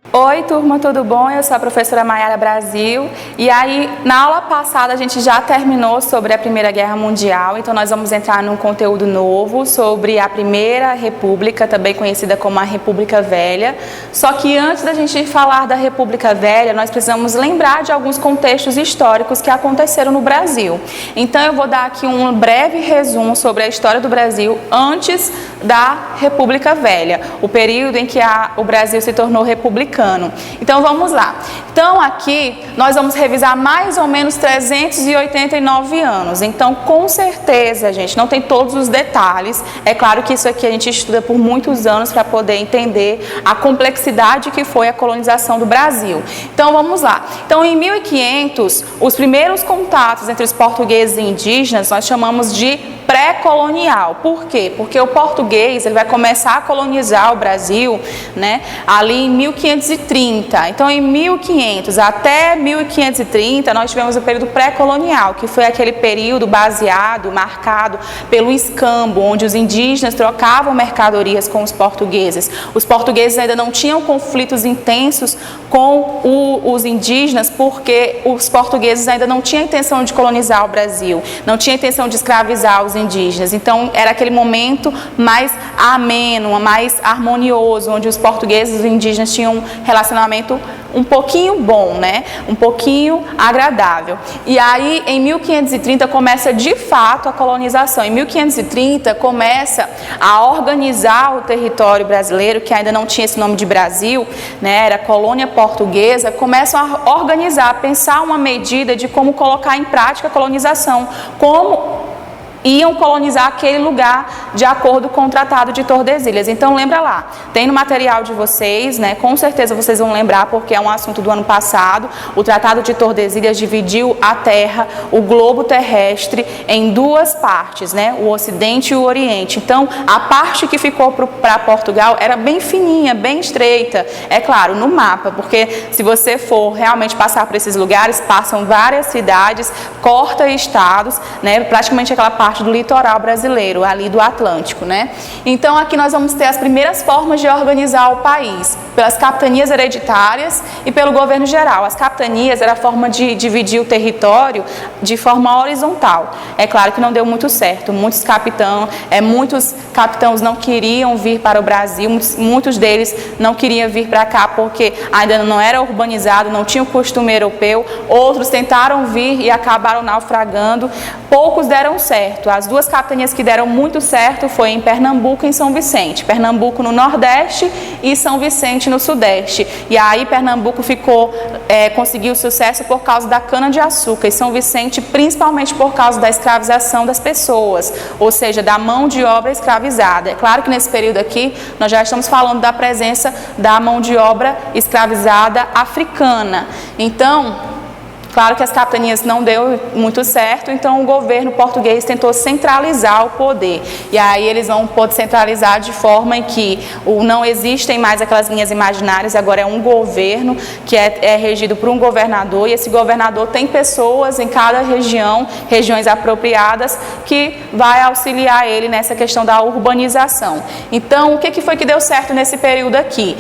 Oi, turma, tudo bom? Eu sou a professora Maiara Brasil e aí na aula passada a gente já terminou sobre a Primeira Guerra Mundial, então nós vamos entrar num conteúdo novo sobre a Primeira República, também conhecida como a República Velha. Só que antes da gente falar da República Velha, nós precisamos lembrar de alguns contextos históricos que aconteceram no Brasil. Então eu vou dar aqui um breve resumo sobre a história do Brasil antes da República Velha, o período em que o Brasil se tornou republicano. Então vamos lá. Então aqui nós vamos revisar mais ou menos 389 anos. Então com certeza, gente, não tem todos os detalhes. É claro que isso aqui a gente estuda por muitos anos para poder entender a complexidade que foi a colonização do Brasil. Então vamos lá. Então em 1500, os primeiros contatos entre os portugueses e indígenas nós chamamos de pré-colonial. Por quê? Porque o português ele vai começar a colonizar o Brasil, né, ali em 1530. Então, em 1500 até 1530, nós tivemos o período pré-colonial, que foi aquele período marcado pelo escambo, onde os indígenas trocavam mercadorias com os portugueses. Os portugueses ainda não tinham conflitos intensos com os indígenas, porque os portugueses ainda não tinham a intenção de colonizar o Brasil, não tinham a intenção de escravizar os indígenas. Então era aquele momento mais ameno, mais harmonioso, onde os portugueses e os indígenas tinham um relacionamento um pouquinho bom, né? Um pouquinho agradável. E aí em 1530 começa de fato a colonização. Em 1530 começa a organizar o território brasileiro, que ainda não tinha esse nome de Brasil, né? Era colônia portuguesa. Começam a organizar, a pensar uma medida de como colocar em prática a colonização, como iam colonizar aquele lugar de acordo com o Tratado de Tordesilhas. Então lembra lá, tem no material de vocês, né? Com certeza vocês vão lembrar porque é um assunto do ano passado. O Tratado de Tordesilhas dividiu a Terra, o globo terrestre, em duas partes, né? O Ocidente e o Oriente. Então a parte que ficou para Portugal era bem fininha, bem estreita. É claro, no mapa, porque se você for realmente passar por esses lugares, passam várias cidades, corta estados, né? Praticamente aquela parte do litoral brasileiro, ali do Atlântico, né? Então aqui nós vamos ter as primeiras formas de organizar o país, pelas capitanias hereditárias e pelo governo geral. As capitanias era a forma de dividir o território de forma horizontal. É claro que não deu muito certo. Muitos capitãos não queriam vir para o Brasil, muitos deles não queriam vir para cá porque ainda não era urbanizado, não tinha o costume europeu. Outros tentaram vir e acabaram naufragando. Poucos deram certo. As duas capitanias que deram muito certo foi em Pernambuco e em São Vicente. Pernambuco no Nordeste e São Vicente no Sudeste. E aí Pernambuco conseguiu sucesso por causa da cana-de-açúcar e São Vicente principalmente por causa da escravização das pessoas, ou seja, da mão de obra escravizada. É claro que nesse período aqui nós já estamos falando da presença da mão de obra escravizada africana. Então, claro que as capitanias não deu muito certo, então o governo português tentou centralizar o poder. E aí eles vão poder centralizar de forma em que não existem mais aquelas linhas imaginárias, agora é um governo que é regido por um governador, e esse governador tem pessoas em cada região, regiões apropriadas, que vai auxiliar ele nessa questão da urbanização. Então, o que foi que deu certo nesse período aqui,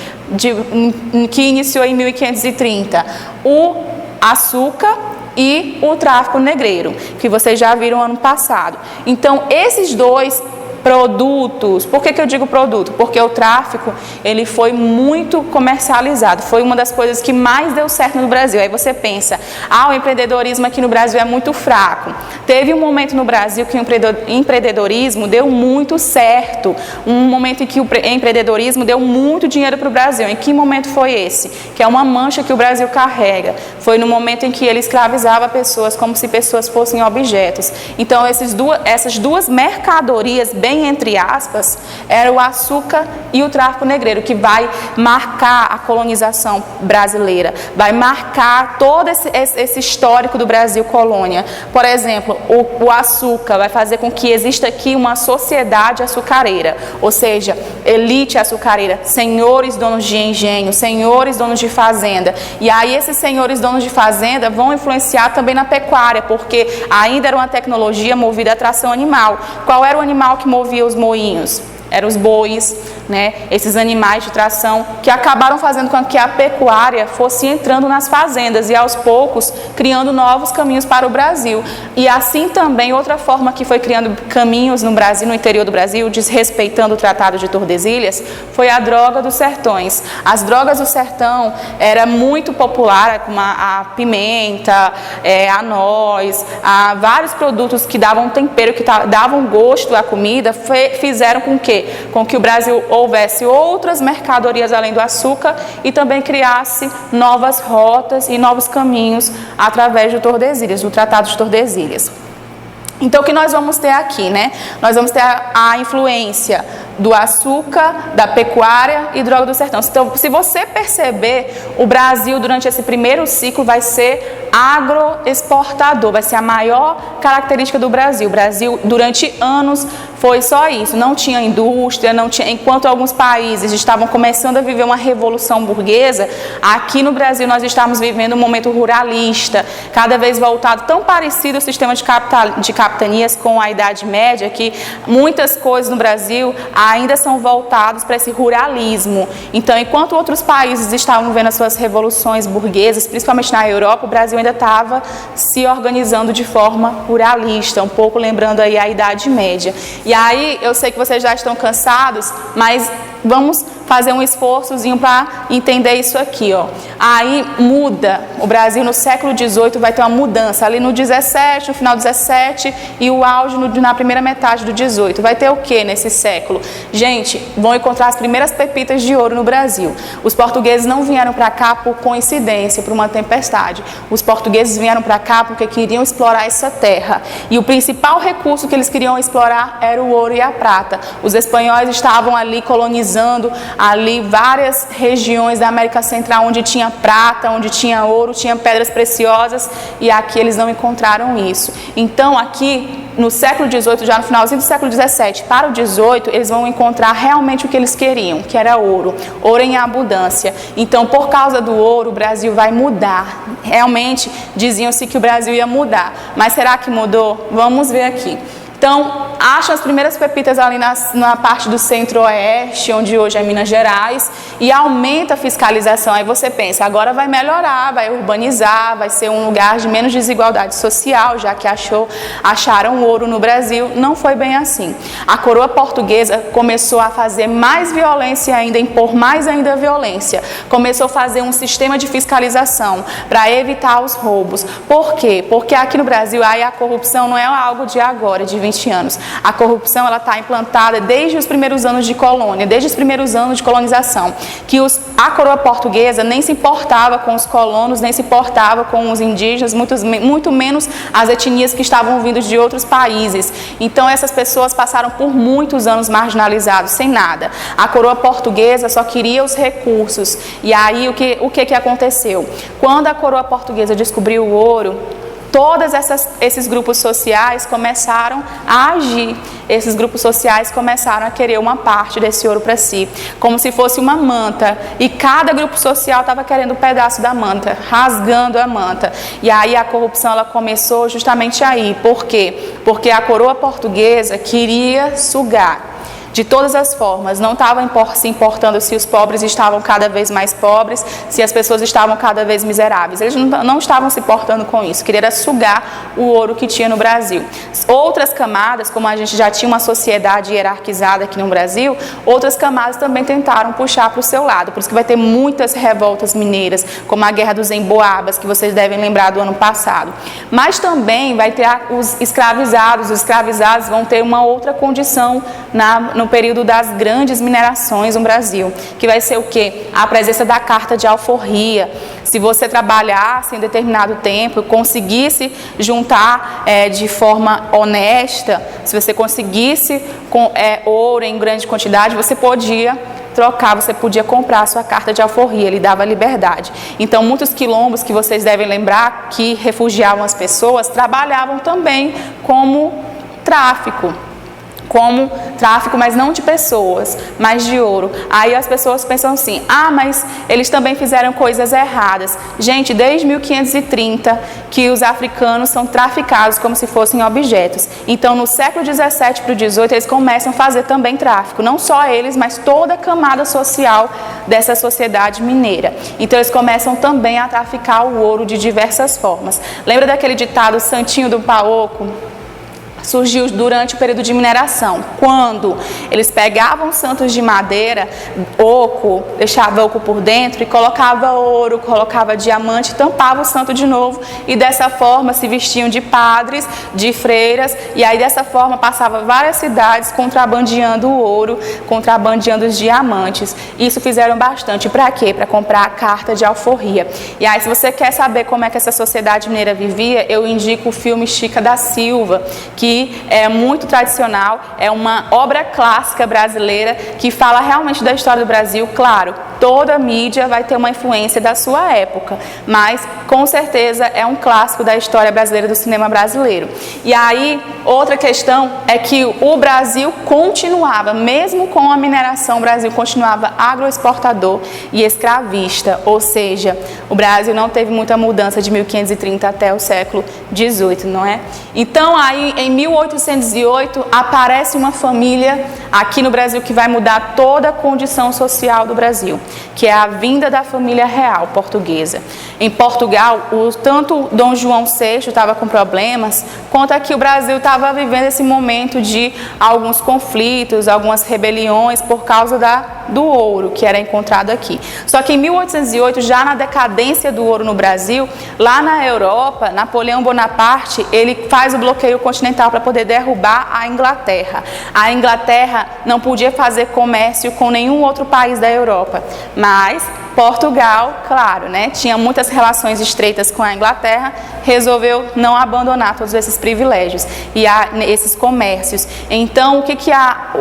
que iniciou em 1530? O açúcar e o tráfico negreiro, que vocês já viram ano passado. Então, esses dois produtos, por que eu digo produto? Porque o tráfico, ele foi muito comercializado, foi uma das coisas que mais deu certo no Brasil. Aí você pensa, o empreendedorismo aqui no Brasil é muito fraco. Teve um momento no Brasil que o empreendedorismo deu muito certo, um momento em que o empreendedorismo deu muito dinheiro para o Brasil. Em que momento foi esse? Que é uma mancha que o Brasil carrega. Foi no momento em que ele escravizava pessoas como se pessoas fossem objetos. Então, essas duas mercadorias, bem entre aspas, era o açúcar e o tráfico negreiro, que vai marcar a colonização brasileira, vai marcar todo esse histórico do Brasil colônia. Por exemplo, o açúcar vai fazer com que exista aqui uma sociedade açucareira, ou seja, elite açucareira, senhores donos de engenho, senhores donos de fazenda. E aí esses senhores donos de fazenda vão influenciar também na pecuária, porque ainda era uma tecnologia movida a tração animal. Qual era o animal que movia os moinhos? Eram os bois, né? Esses animais de tração que acabaram fazendo com que a pecuária fosse entrando nas fazendas e aos poucos criando novos caminhos para o Brasil. E assim também outra forma que foi criando caminhos no Brasil, no interior do Brasil, desrespeitando o Tratado de Tordesilhas, foi a droga dos sertões. As drogas do sertão era muito popular, como a pimenta, a noz, vários produtos que davam tempero, que davam gosto à comida, fizeram com que o Brasil houvesse outras mercadorias além do açúcar e também criasse novas rotas e novos caminhos através do Tordesilhas, do Tratado de Tordesilhas. Então, o que nós vamos ter aqui, né? Nós vamos ter a influência do açúcar, da pecuária e droga do sertão. Então, se você perceber, o Brasil, durante esse primeiro ciclo, vai ser agroexportador, vai ser a maior característica do Brasil. O Brasil, durante anos, foi só isso. Não tinha indústria, enquanto alguns países estavam começando a viver uma revolução burguesa, aqui no Brasil nós estamos vivendo um momento ruralista, cada vez voltado, tão parecido o sistema de capitanias com a Idade Média, que muitas coisas no Brasil ainda são voltadas para esse ruralismo. Então, enquanto outros países estavam vivendo as suas revoluções burguesas, principalmente na Europa, o Brasil ainda estava se organizando de forma ruralista, um pouco lembrando aí a Idade Média. E aí, eu sei que vocês já estão cansados, mas vamos fazer um esforçozinho para entender isso aqui, ó. Aí muda, o Brasil no século XVIII vai ter uma mudança, ali no 17, no final do 17 e o auge na primeira metade do 18. Vai ter o que nesse século? Gente, vão encontrar as primeiras pepitas de ouro no Brasil. Os portugueses não vieram para cá por coincidência, por uma tempestade. Os portugueses vieram para cá porque queriam explorar essa terra. E o principal recurso que eles queriam explorar era o ouro e a prata. Os espanhóis estavam ali colonizando ali várias regiões da América Central onde tinha prata, onde tinha ouro, tinha pedras preciosas, e aqui eles não encontraram isso. Então aqui no século XVIII, já no finalzinho do século XVII para o XVIII, eles vão encontrar realmente o que eles queriam, que era ouro em abundância. Então, por causa do ouro, o Brasil vai mudar. Realmente diziam-se que o Brasil ia mudar, mas será que mudou? Vamos ver aqui. Então, acham as primeiras pepitas ali na parte do centro-oeste, onde hoje é Minas Gerais, e aumenta a fiscalização. Aí você pensa, agora vai melhorar, vai urbanizar, vai ser um lugar de menos desigualdade social, já que acharam ouro no Brasil. Não foi bem assim. A coroa portuguesa começou a fazer mais violência ainda, impor mais ainda violência. Começou a fazer um sistema de fiscalização para evitar os roubos. Por quê? Porque aqui no Brasil aí a corrupção não é algo de agora, de 20 anos. A corrupção está implantada desde os primeiros anos de colônia, desde os primeiros anos de colonização, que a coroa portuguesa nem se importava com os colonos, nem se importava com os indígenas, muito menos as etnias que estavam vindas de outros países. Então essas pessoas passaram por muitos anos marginalizados, sem nada. A coroa portuguesa só queria os recursos. E aí o que aconteceu? Quando a coroa portuguesa descobriu o ouro, todos esses grupos sociais começaram a agir. Esses grupos sociais começaram a querer uma parte desse ouro para si, como se fosse uma manta. E cada grupo social estava querendo um pedaço da manta, rasgando a manta. E aí a corrupção ela começou justamente aí. Por quê? Porque a coroa portuguesa queria sugar. De todas as formas, não estava se importando se os pobres estavam cada vez mais pobres, se as pessoas estavam cada vez miseráveis. Eles não estavam se importando com isso, queria sugar o ouro que tinha no Brasil. Outras camadas, como a gente já tinha uma sociedade hierarquizada aqui no Brasil, outras camadas também tentaram puxar para o seu lado. Por isso que vai ter muitas revoltas mineiras, como a Guerra dos Emboabas, que vocês devem lembrar do ano passado. Mas também vai ter os escravizados vão ter uma outra condição no período das grandes minerações no Brasil, que vai ser o quê? A presença da carta de alforria. Se você trabalhasse em determinado tempo, conseguisse juntar de forma honesta, se você conseguisse ouro em grande quantidade, você podia trocar, você podia comprar a sua carta de alforria, ele dava liberdade. Então, muitos quilombos que vocês devem lembrar, que refugiavam as pessoas, trabalhavam também como tráfico. como tráfico, mas não de pessoas, mas de ouro. Aí as pessoas pensam assim, mas eles também fizeram coisas erradas. Gente, desde 1530 que os africanos são traficados como se fossem objetos. Então, no século 17 para o 18, eles começam a fazer também tráfico. Não só eles, mas toda a camada social dessa sociedade mineira. Então, eles começam também a traficar o ouro de diversas formas. Lembra daquele ditado Santinho do Paoco? Surgiu durante o período de mineração, quando eles pegavam santos de madeira, oco, deixava oco por dentro e colocava ouro, colocava diamante, tampava o santo de novo e dessa forma se vestiam de padres, de freiras e aí dessa forma passava várias cidades contrabandeando o ouro, contrabandeando os diamantes. Isso fizeram bastante. Para quê? Para comprar a carta de alforria. E aí se você quer saber como é que essa sociedade mineira vivia, eu indico o filme Chica da Silva, que é muito tradicional, é uma obra clássica brasileira que fala realmente da história do Brasil. Claro, toda a mídia vai ter uma influência da sua época, mas com certeza é um clássico da história brasileira, do cinema brasileiro. E aí, outra questão é que o Brasil continuava, mesmo com a mineração, o Brasil continuava agroexportador e escravista, ou seja, o Brasil não teve muita mudança de 1530 até o século 18, não é? Então, aí, em 1808, aparece uma família aqui no Brasil que vai mudar toda a condição social do Brasil, que é a vinda da família real portuguesa. Em Portugal, tanto Dom João VI estava com problemas, quanto que o Brasil estava vivendo esse momento de alguns conflitos, algumas rebeliões por causa do ouro que era encontrado aqui. Só que em 1808, já na decadência do ouro no Brasil, lá na Europa, Napoleão Bonaparte, ele faz o bloqueio continental para poder derrubar a Inglaterra. A Inglaterra não podia fazer comércio com nenhum outro país da Europa, mas Portugal, claro, né, tinha muitas relações estreitas com a Inglaterra, resolveu não abandonar todos esses privilégios e esses comércios. Então, o que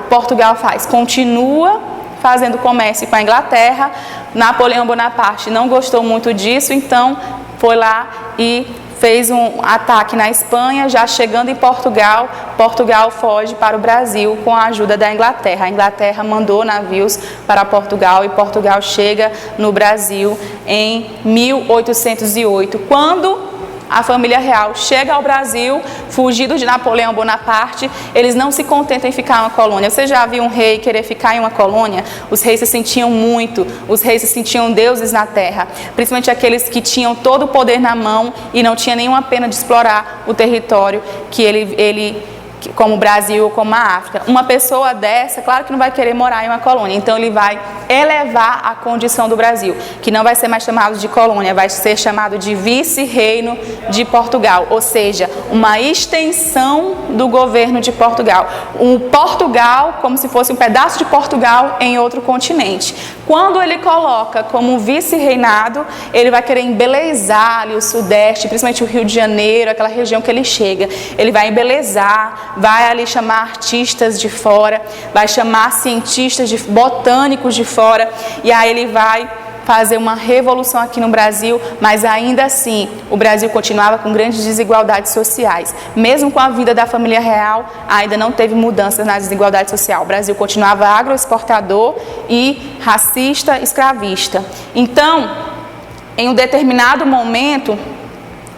Portugal faz? Continua fazendo comércio com a Inglaterra. Napoleão Bonaparte não gostou muito disso, então foi lá e fez um ataque na Espanha. Já chegando em Portugal, Portugal foge para o Brasil com a ajuda da Inglaterra. A Inglaterra mandou navios para Portugal e Portugal chega no Brasil em 1808, quando a família real chega ao Brasil, fugido de Napoleão Bonaparte. Eles não se contentam em ficar em uma colônia. Você já viu um rei querer ficar em uma colônia? Os reis se sentiam muito, os reis se sentiam deuses na terra, principalmente aqueles que tinham todo o poder na mão e não tinha nenhuma pena de explorar o território que como o Brasil ou como a África. Uma pessoa dessa, claro que não vai querer morar em uma colônia, então ele vai elevar a condição do Brasil, que não vai ser mais chamado de colônia, vai ser chamado de vice-reino de Portugal, ou seja, uma extensão do governo de Portugal. Um Portugal como se fosse um pedaço de Portugal em outro continente. Quando ele coloca como vice-reinado, ele vai querer embelezar ali o Sudeste, principalmente o Rio de Janeiro, aquela região que ele chega. Ele vai embelezar, vai ali chamar artistas de fora, vai chamar cientistas, botânicos de fora, e aí ele vai fazer uma revolução aqui no Brasil, mas ainda assim o Brasil continuava com grandes desigualdades sociais. Mesmo com a vida da família real, ainda não teve mudanças na desigualdade social. O Brasil continuava agroexportador e racista, escravista. Então, em um determinado momento,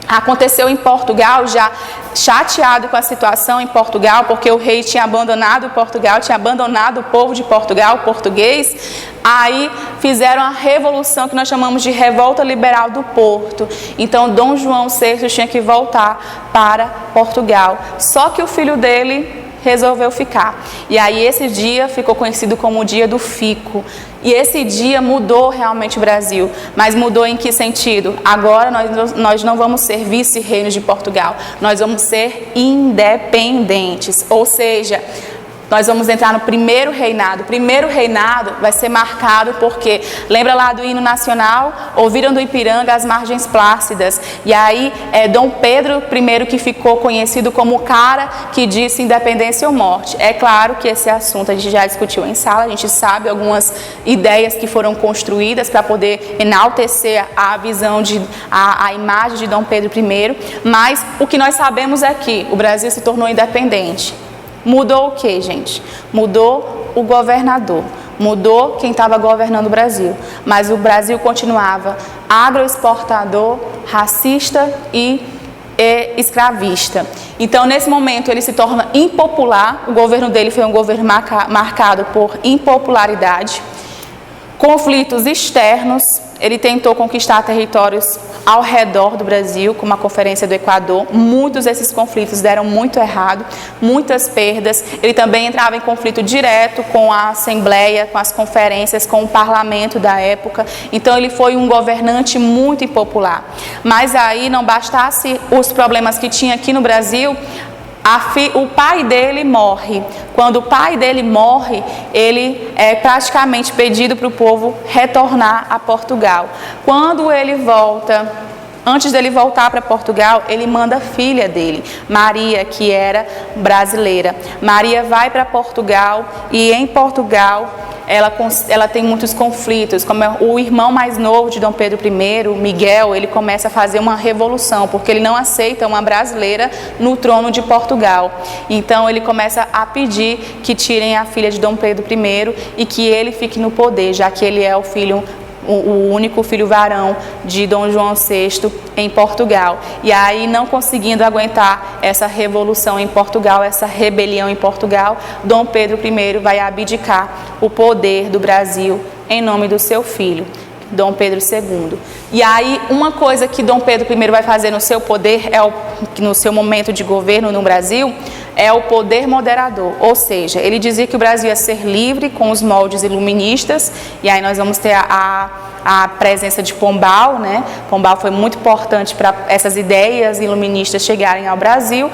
aconteceu em Portugal, já chateado com a situação em Portugal, porque o rei tinha abandonado Portugal, tinha abandonado o povo de Portugal, o português. Aí fizeram a revolução que nós chamamos de Revolta Liberal do Porto. Então Dom João VI tinha que voltar para Portugal. Só que o filho dele resolveu ficar. E aí esse dia ficou conhecido como o dia do fico. E esse dia mudou realmente o Brasil. Mas mudou em que sentido? Agora nós não vamos ser vice-reinos de Portugal. Nós vamos ser independentes. Ou seja, nós vamos entrar no primeiro reinado. O primeiro reinado vai ser marcado porque, lembra lá do hino nacional? Ouviram do Ipiranga as margens plácidas. E aí é Dom Pedro I que ficou conhecido como o cara que disse independência ou morte. É claro que esse assunto a gente já discutiu em sala, a gente sabe algumas ideias que foram construídas para poder enaltecer a visão, a imagem de Dom Pedro I, mas o que nós sabemos é que o Brasil se tornou independente. Mudou o que, gente? Mudou o governador. Mudou quem estava governando o Brasil. Mas o Brasil continuava agroexportador, racista e escravista. Então, nesse momento, ele se torna impopular. O governo dele foi um governo marcado por impopularidade, conflitos externos. Ele tentou conquistar territórios ao redor do Brasil, como a Conferência do Equador. Muitos desses conflitos deram muito errado, muitas perdas. Ele também entrava em conflito direto com a Assembleia, com as conferências, com o parlamento da época. Então, ele foi um governante muito impopular. Mas aí, não bastasse os problemas que tinha aqui no Brasil, o pai dele morre. Quando o pai dele morre, ele é praticamente pedido para o povo retornar a Portugal. Quando ele volta, antes dele voltar para Portugal, ele manda a filha dele, Maria, que era brasileira. Maria vai para Portugal e em Portugal ela tem muitos conflitos, como o irmão mais novo de Dom Pedro I, Miguel, ele começa a fazer uma revolução, porque ele não aceita uma brasileira no trono de Portugal. Então ele começa a pedir que tirem a filha de Dom Pedro I e que ele fique no poder, já que ele é o único filho varão de Dom João VI em Portugal. E aí, não conseguindo aguentar essa revolução em Portugal, essa rebelião em Portugal, Dom Pedro I vai abdicar o poder do Brasil em nome do seu filho, Dom Pedro II. E aí, uma coisa que Dom Pedro I vai fazer no seu poder, no seu momento de governo no Brasil, é o poder moderador. Ou seja, ele dizia que o Brasil ia ser livre com os moldes iluministas, e aí nós vamos ter a presença de Pombal, né? Pombal foi muito importante para essas ideias iluministas chegarem ao Brasil.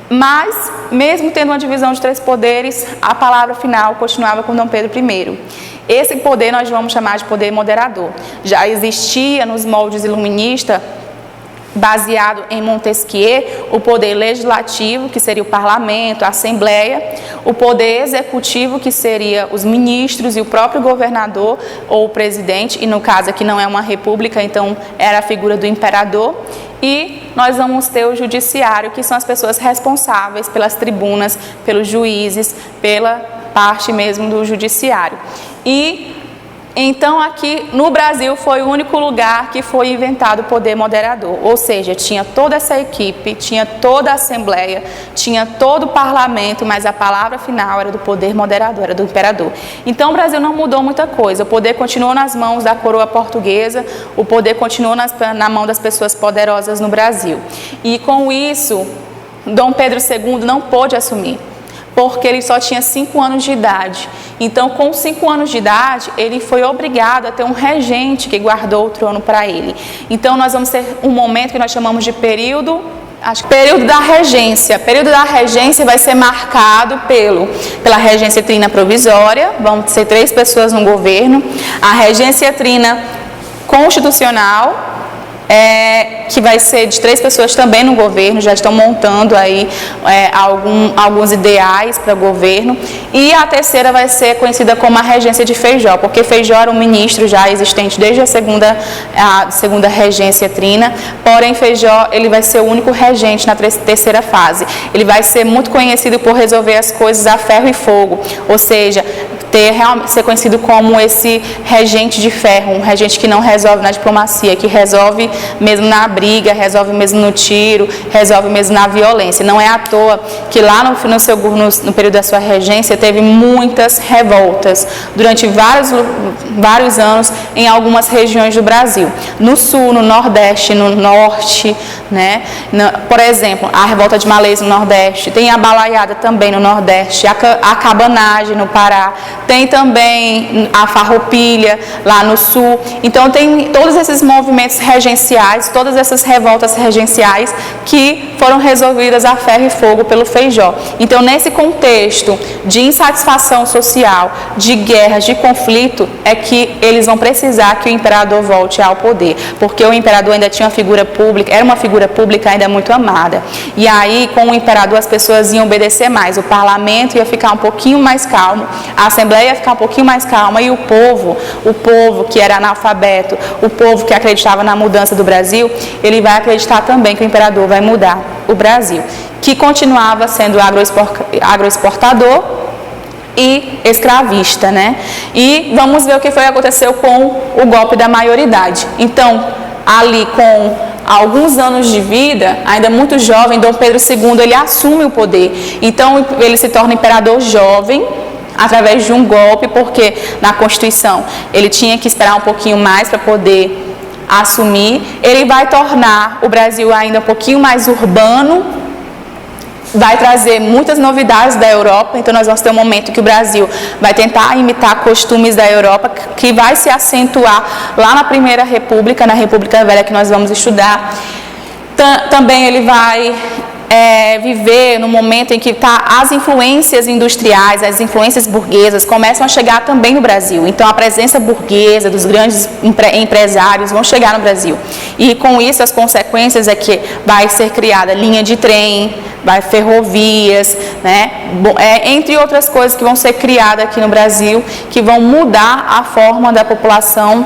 Mas, mesmo tendo uma divisão de 3 poderes, a palavra final continuava com Dom Pedro I. Esse poder nós vamos chamar de poder moderador. Já existia nos moldes iluministas, baseado em Montesquieu, o poder legislativo, que seria o parlamento, a Assembleia, o poder executivo, que seria os ministros e o próprio governador ou o presidente, e no caso aqui não é uma república, então era a figura do imperador. E nós vamos ter o judiciário, que são as pessoas responsáveis pelas tribunas, pelos juízes, pela parte mesmo do judiciário. E então aqui no Brasil foi o único lugar que foi inventado o poder moderador, ou seja, tinha toda essa equipe, tinha toda a Assembleia, tinha todo o parlamento, mas a palavra final era do poder moderador, era do imperador. Então o Brasil não mudou muita coisa, o poder continuou nas mãos da coroa portuguesa, o poder continuou na mão das pessoas poderosas no Brasil. E com isso, Dom Pedro II não pôde assumir, porque ele só tinha 5 anos de idade. Então, com 5 anos de idade, ele foi obrigado a ter um regente que guardou o trono para ele. Então, nós vamos ter um momento que nós chamamos de período da regência. O período da regência vai ser marcado pela regência trina provisória, vão ser 3 pessoas no governo, a regência trina constitucional, que vai ser de 3 pessoas também no governo, já estão montando aí alguns ideais para o governo, e a terceira vai ser conhecida como a regência de Feijó, porque Feijó era um ministro já existente desde a segunda regência trina, porém Feijó ele vai ser o único regente na terceira fase. Ele vai ser muito conhecido por resolver as coisas a ferro e fogo, ou seja, ser conhecido como esse regente de ferro, um regente que não resolve na diplomacia, que resolve mesmo na briga, resolve mesmo no tiro, resolve mesmo na violência. Não é à toa que lá no período da sua regência teve muitas revoltas durante vários anos em algumas regiões do Brasil. No sul, no nordeste, no norte, né? Por exemplo, a revolta de Malês no nordeste, tem a balaiada também no nordeste, a cabanagem no Pará, tem também a farroupilha lá no sul. Então tem todos esses movimentos regenciais, todas essas revoltas regenciais que foram resolvidas a ferro e fogo pelo Feijó. Então, nesse contexto de insatisfação social, de guerras, de conflito, é que eles vão precisar que o imperador volte ao poder, porque o imperador ainda tinha uma figura pública, era uma figura pública ainda muito amada. E aí, com o imperador, as pessoas iam obedecer mais, o parlamento ia ficar um pouquinho mais calmo, a Assembleia ia ficar um pouquinho mais calma, e o povo que era analfabeto, o povo que acreditava na mudança do Brasil, ele vai acreditar também que o imperador vai mudar o Brasil. que continuava sendo agroexportador e escravista, né? E vamos ver o que foi que aconteceu com o golpe da maioridade. Então, ali com alguns anos de vida, ainda muito jovem, Dom Pedro II, ele assume o poder. Então, ele se torna imperador jovem, através de um golpe, porque na Constituição ele tinha que esperar um pouquinho mais para poder assumir. Ele vai tornar o Brasil ainda um pouquinho mais urbano, vai trazer muitas novidades da Europa. Então nós vamos ter um momento que o Brasil vai tentar imitar costumes da Europa, que vai se acentuar lá na Primeira República, na República Velha, que nós vamos estudar. Também ele vai viver no momento em que as influências industriais, as influências burguesas começam a chegar também no Brasil. Então a presença burguesa dos grandes empresários vão chegar no Brasil. E com isso as consequências é que vai ser criada linha de trem, ferrovias, né? Entre outras coisas que vão ser criadas aqui no Brasil, que vão mudar a forma da população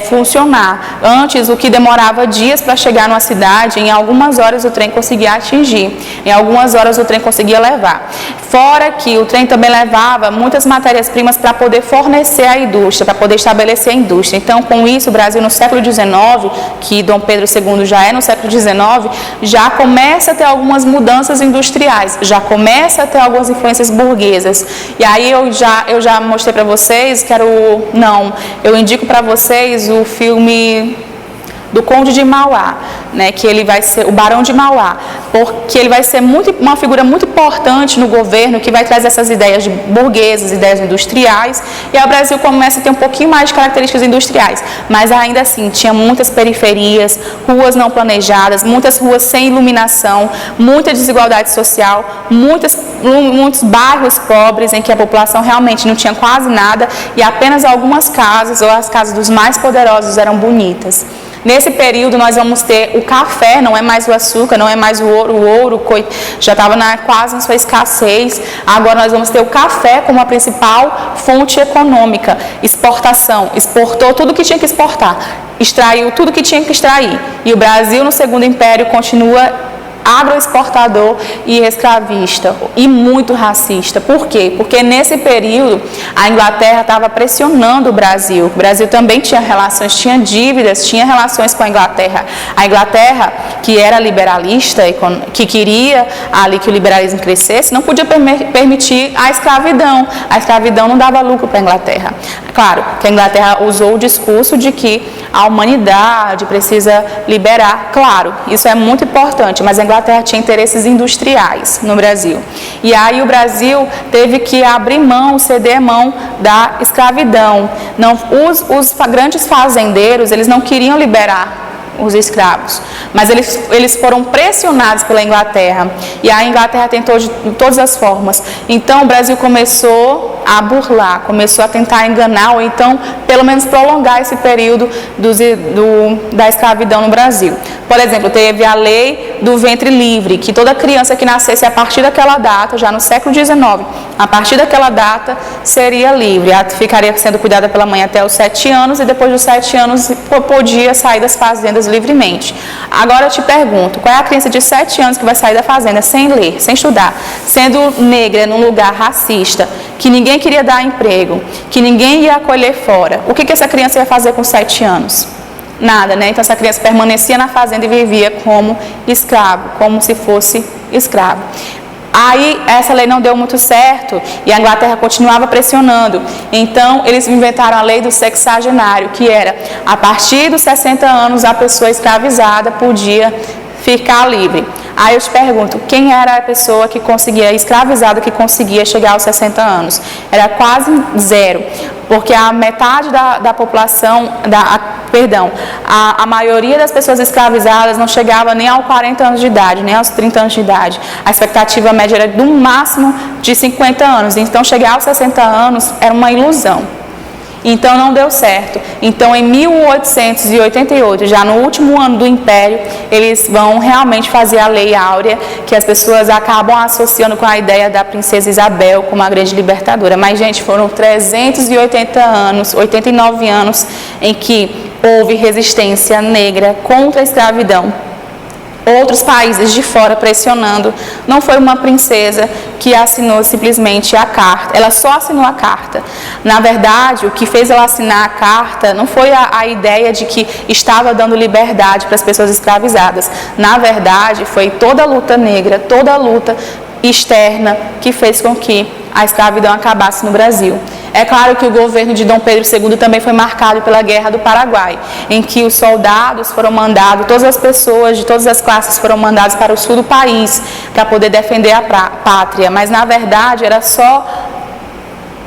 funcionar. Antes, o que demorava dias para chegar numa cidade, em algumas horas o trem conseguia atingir, em algumas horas o trem conseguia levar. Fora que o trem também levava muitas matérias-primas para poder fornecer a indústria, para poder estabelecer a indústria. Então, com isso, o Brasil no século XIX, que Dom Pedro II já é no século XIX, já começa a ter algumas mudanças industriais, já começa a ter algumas influências burguesas. E aí eu já mostrei para vocês, eu indico para vocês o filme do Conde de Mauá, né, que ele vai ser o Barão de Mauá, porque ele vai ser uma figura muito importante no governo, que vai trazer essas ideias burguesas, ideias industriais, e aí o Brasil começa a ter um pouquinho mais de características industriais, mas ainda assim tinha muitas periferias, ruas não planejadas, muitas ruas sem iluminação, muita desigualdade social, muitos bairros pobres em que a população realmente não tinha quase nada e apenas algumas casas, ou as casas dos mais poderosos, eram bonitas. Nesse período nós vamos ter o café, não é mais o açúcar, não é mais o ouro já estava quase na sua escassez. Agora nós vamos ter o café como a principal fonte econômica. Exportação, exportou tudo que tinha que exportar, extraiu tudo que tinha que extrair. E o Brasil no Segundo Império continua agroexportador e escravista, e muito racista. Por quê? Porque nesse período a Inglaterra estava pressionando o Brasil. O Brasil também tinha relações, tinha dívidas, tinha relações com a Inglaterra. A Inglaterra, que era liberalista, que queria ali que o liberalismo crescesse, não podia permitir a escravidão. A escravidão não dava lucro para a Inglaterra. Claro que a Inglaterra usou o discurso de que a humanidade precisa liberar. Claro, isso é muito importante, mas a Inglaterra tinha interesses industriais no Brasil. E aí o Brasil teve que abrir mão, ceder mão da escravidão. Os grandes fazendeiros, eles não queriam liberar os escravos, mas eles foram pressionados pela Inglaterra, e a Inglaterra tentou de todas as formas. Então o Brasil começou a burlar, começou a tentar enganar, ou então pelo menos prolongar esse período da escravidão no Brasil. Por exemplo, teve a lei do ventre livre, que toda criança que nascesse a partir daquela data, já no século XIX, a partir daquela data seria livre, ela ficaria sendo cuidada pela mãe até os 7 anos, e depois dos 7 anos podia sair das fazendas livremente. Agora eu te pergunto, qual é a criança de 7 anos que vai sair da fazenda sem ler, sem estudar, sendo negra num lugar racista, que ninguém queria dar emprego, que ninguém ia acolher fora? O que essa criança ia fazer com 7 anos? Nada, né? Então essa criança permanecia na fazenda e vivia como escravo, como se fosse escravo. Aí essa lei não deu muito certo e a Inglaterra continuava pressionando. Então eles inventaram a lei do sexagenário, que era a partir dos 60 anos a pessoa escravizada podia ficar livre. Aí eu te pergunto, quem era a pessoa que conseguia, escravizada, que conseguia chegar aos 60 anos? Era quase zero, porque a metade da população, a maioria das pessoas escravizadas não chegava nem aos 40 anos de idade, nem aos 30 anos de idade. A expectativa média era do máximo de 50 anos, então chegar aos 60 anos era uma ilusão. Então não deu certo. Então em 1888, já no último ano do Império, eles vão realmente fazer a Lei Áurea, que as pessoas acabam associando com a ideia da princesa Isabel como a grande libertadora. Mas, gente, foram 89 anos em que houve resistência negra contra a escravidão. outros países de fora pressionando. Não foi uma princesa que assinou simplesmente a carta, ela só assinou a carta. Na verdade, o que fez ela assinar a carta não foi a ideia de que estava dando liberdade para as pessoas escravizadas. Na verdade, foi toda a luta negra, toda a luta externa que fez com que a escravidão acabasse no Brasil. É claro que o governo de Dom Pedro II também foi marcado pela Guerra do Paraguai, em que os soldados foram mandados, todas as pessoas de todas as classes foram mandadas para o sul do país para poder defender a pátria, mas na verdade era só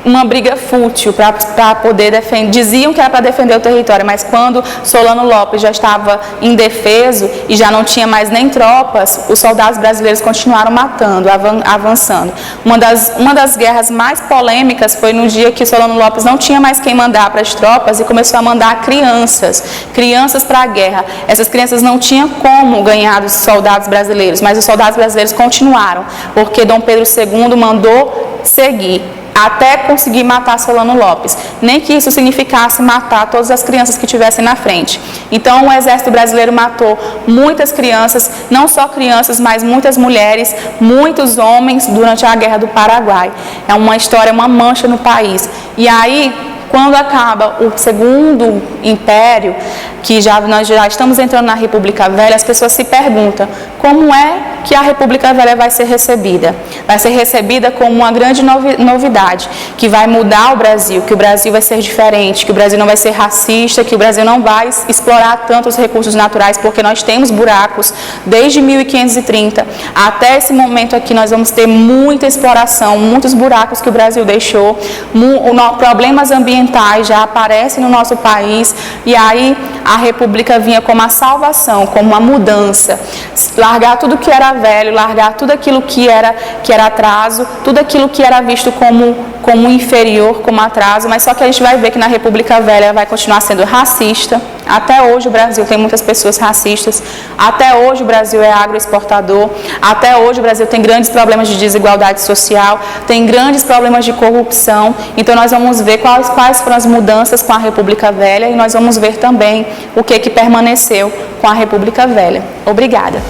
uma briga fútil para poder defender, diziam que era para defender o território, mas quando Solano Lopes já estava indefeso e já não tinha mais nem tropas, os soldados brasileiros continuaram matando, avançando. Uma das guerras mais polêmicas foi no dia que Solano Lopes não tinha mais quem mandar para as tropas e começou a mandar crianças para a guerra. Essas crianças não tinham como ganhar dos soldados brasileiros, mas os soldados brasileiros continuaram, porque Dom Pedro II mandou seguir até conseguir matar Solano Lopes, nem que isso significasse matar todas as crianças que tivessem na frente. Então o exército brasileiro matou muitas crianças, não só crianças, mas muitas mulheres, muitos homens durante a Guerra do Paraguai. É uma história, uma mancha no país. E aí, quando acaba o Segundo Império, que nós já estamos entrando na República Velha, as pessoas se perguntam como é que a República Velha vai ser recebida. Vai ser recebida como uma grande novidade, que vai mudar o Brasil, que o Brasil vai ser diferente, que o Brasil não vai ser racista, que o Brasil não vai explorar tanto os recursos naturais, porque nós temos buracos desde 1530 até esse momento aqui. Nós vamos ter muita exploração, muitos buracos que o Brasil deixou, problemas ambientais já aparecem no nosso país, e aí a República vinha como a salvação, como uma mudança, largar tudo que era velho, largar tudo aquilo que era atraso, tudo aquilo que era visto como inferior, como atraso, mas só que a gente vai ver que na República Velha vai continuar sendo racista. Até hoje o Brasil tem muitas pessoas racistas, até hoje o Brasil é agroexportador, até hoje o Brasil tem grandes problemas de desigualdade social, tem grandes problemas de corrupção. Então nós vamos ver quais foram as mudanças com a República Velha e nós vamos ver também o que permaneceu com a República Velha. Obrigada.